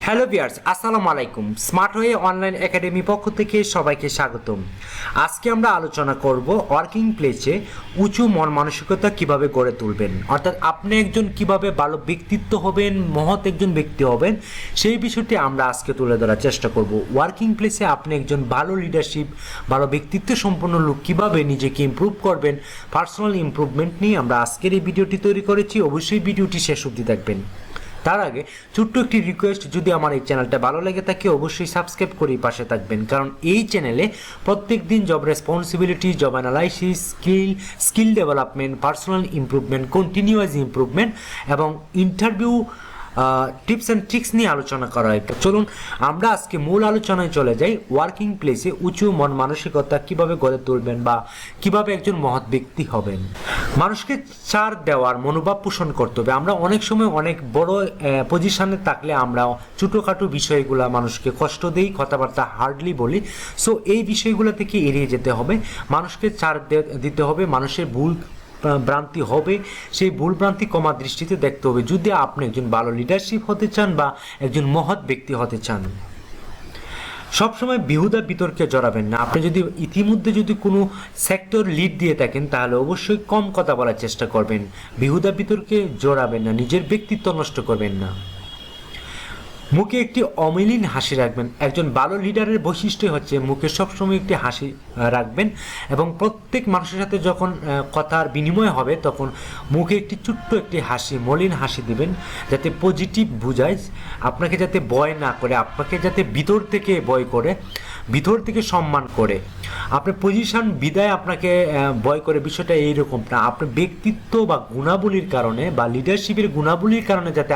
Hello viewers, আসসালামু আলাইকুম। Smart way online academy পক্ষ থেকে সবাইকে স্বাগতম। আজকে আমরা আলোচনা করব ওয়ার্কিং প্লেসে উঁচু মন মানসিকতা কিভাবে গড়ে তুলবেন, অর্থাৎ আপনি একজন কিভাবে ভালো ব্যক্তিত্ব হবেন, মহৎ একজন ব্যক্তি হবেন, সেই বিষয়টি আমরা আজকে তুলে ধরার চেষ্টা করব। ওয়ার্কিং প্লেসে আপনি একজন ভালো লিডারশিপ, ভালো ব্যক্তিত্ব সম্পন্ন লোক কিভাবে নিজেকে ইমপ্রুভ করবেন, পার্সোনাল ইমপ্রুভমেন্ট নিয়ে আমরা আজকের এই ভিডিওটি তৈরি করেছি। অবশ্যই ভিডিওটি শেষ অবধি দেখবেন। তার আগে ছোট্ট একটি রিকোয়েস্ট, যদি আমার এই চ্যানেলটা ভালো লেগে থাকে অবশ্যই সাবস্ক্রাইব করে পাশে থাকবেন, কারণ এই চ্যানেলে প্রত্যেক দিন job responsibility, job analysis, skill development, personal improvement, continuous improvement এবং ইন্টারভিউ টিপস অ্যান্ড ট্রিক্স নিয়ে আলোচনা করা হয়। চলুন আমরা আজকে মূল আলোচনায় চলে যাই। ওয়ার্কিং প্লেসে উঁচু মন মানসিকতা কিভাবে গড়ে তুলবেন বা কিভাবে একজন মহৎ ব্যক্তি হবেন। মানুষকে ছাড় দেওয়ার মনোভাব পোষণ করতে হবে। আমরা অনেক সময় অনেক বড় পজিশনে থাকলে আমরা ছোটোখাটো বিষয়গুলো মানুষকে কষ্ট দিই, কথাবার্তা হার্ডলি বলি। সো এই বিষয়গুলো থেকে এড়িয়ে যেতে হবে। মানুষকে ছাড় দিতে হবে। মানুষের ভুল ভ্রান্তি হবে, সেই ভুল ভ্রান্তি কমা দৃষ্টিতে দেখতে হবে যদি আপনি একজন ভালো লিডারশিপ হতে চান বা একজন মহৎ ব্যক্তি হতে চান। সবসময় বিহুদা বিতর্কে জড়াবেন না। আপনি যদি ইতিমধ্যে কোনো সেক্টর লিড দিয়ে থাকেন তাহলে অবশ্যই কম কথা বলার চেষ্টা করবেন। বিহুদা বিতর্কে জড়াবেন না, নিজের ব্যক্তিত্ব নষ্ট করবেন না। মুখে একটি অমিলিন হাসি রাখবেন। একজন ভালো লিডারের বৈশিষ্ট্য হচ্ছে মুখে সবসময় একটি হাসি রাখবেন এবং প্রত্যেক মানুষের সাথে যখন কথার বিনিময় হবে তখন মুখে একটি ছোট্ট একটি হাসি, মলিন হাসি দিবেন, যাতে পজিটিভ বুঝায়, আপনাকে যাতে ভয় না করে, আপনাকে যাতে ভিতর থেকে ভয় করে, ভিতর থেকে সম্মান করে। আপনার পজিশন বিদায় আপনাকে ভয় করে, বিষয়টা এইরকম না। আপনার ব্যক্তিত্ব বা গুণাবলীর কারণে বা লিডারশিপের গুণাবলীর কারণে যাতে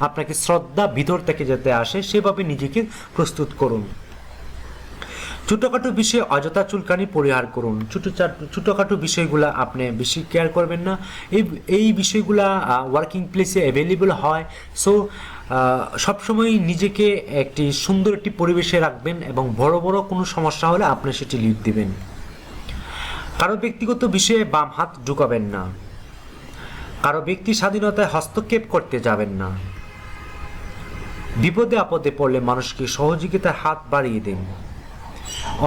আপনাকে শ্রদ্ধা ভিতর থেকে যাতে আসে, সেভাবে নিজেকে প্রস্তুত করুন। ছোটোখাটো বিষয়ে অযথা চুলকানি পরিহার করুন। ছোটোখাটো বিষয়গুলো আপনি বেশি কেয়ার করবেন না। এই বিষয়গুলা ওয়ার্কিং প্লেসে অ্যাভেলেবল হয়। সো সবসময় নিজেকে একটি সুন্দর একটি পরিবেশে রাখবেন এবং বড় বড় কোনো সমস্যা হলে আপনি সেটি লিড দিবেন। কারো ব্যক্তিগত বিষয়ে বাম হাত ঢুকাবেন না। কারো ব্যক্তি স্বাধীনতায় হস্তক্ষেপ করতে যাবেন না। বিপদে আপদে পড়লে মানুষকে সহযোগিতার হাত বাড়িয়ে দিন।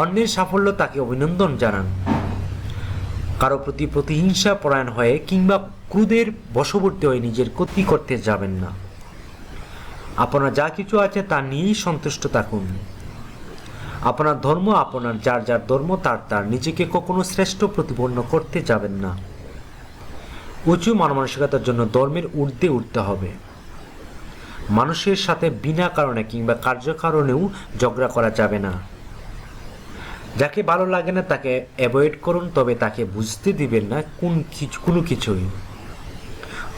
অন্যের সাফল্য তাকে অভিনন্দন জানান। কারো প্রতি প্রতিহিংসা পরায়ণ হয়ে কিংবা ক্রোধের বশবর্তী হয়ে নিজের ক্ষতি করতে যাবেন না। আপনার যা কিছু আছে তা নিয়েই সন্তুষ্ট থাকুন। আপনার ধর্ম আপনার, যার যার ধর্ম তার তার। নিজেকে কখনো শ্রেষ্ঠ প্রতিপন্ন করতে যাবেন না। উঁচু মানসিকতার জন্য ধর্মের ঊর্ধ্বে উঠতে হবে। মানুষের সাথে বিনা কারণে কিংবা কার্যকারণেও ঝগড়া করা যাবে না। যাকে ভালো লাগে না তাকে অ্যাভয়েড করুন, তবে তাকে বুঝতে দিবেন না কোনো কিছুই।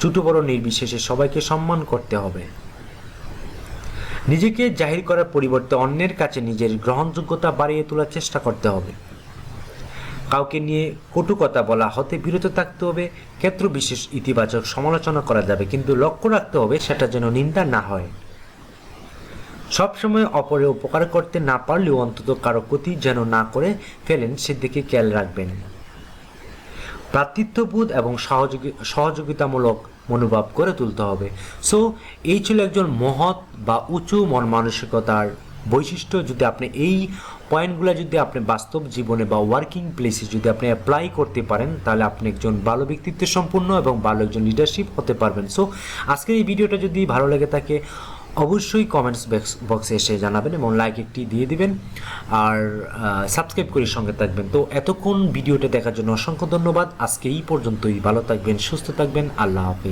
ছোট বড় নির্বিশেষে সবাইকে সম্মান করতে হবে। নিজেকে জাহির করার পরিবর্তে অন্যের কাছে নিজের গ্রহণযোগ্যতা বাড়িয়ে তোলার চেষ্টা করতে হবে। কাউকে নিয়ে কটু কথা বলা হতে বিরত থাকতে হবে। ক্ষেত্র বিশেষ ইতিবাচক সমালোচনা করা যাবে, কিন্তু লক্ষ্য রাখতে হবে সেটা যেন নিন্দা না হয়। সবসময় অপরের উপকার করতে না পারলেও অন্তত কারো ক্ষতি যেন না করে ফেলেন সেদিকে খেয়াল রাখবেন। ভ্রাতৃত্ববোধ এবং সহযোগিতামূলক মনোভাব গড়ে তুলতে হবে। সো এই ছিল একজন মহৎ বা উঁচু মন মানসিকতার বৈশিষ্ট্য। যদি আপনি এই পয়েন্টগুলো যদি আপনি বাস্তব জীবনে বা ওয়ার্কিং প্লেসে যদি আপনি অ্যাপ্লাই করতে পারেন তাহলে আপনি একজন ভালো ব্যক্তিত্ব সম্পন্ন এবং ভালো একজন লিডারশিপ হতে পারবেন। সো আজকের এই ভিডিওটা যদি ভালো লেগে থাকে অবশ্যই কমেন্টস বক্সে এসে জানাবেন এবং লাইক একটি দিয়ে দিবেন আর সাবস্ক্রাইব করে সঙ্গে থাকবেন। তো এতক্ষণ ভিডিওটা দেখার জন্য অসংখ্য ধন্যবাদ। আজকে এই পর্যন্তই। ভালো থাকবেন, সুস্থ থাকবেন। আল্লাহ হাফেজ।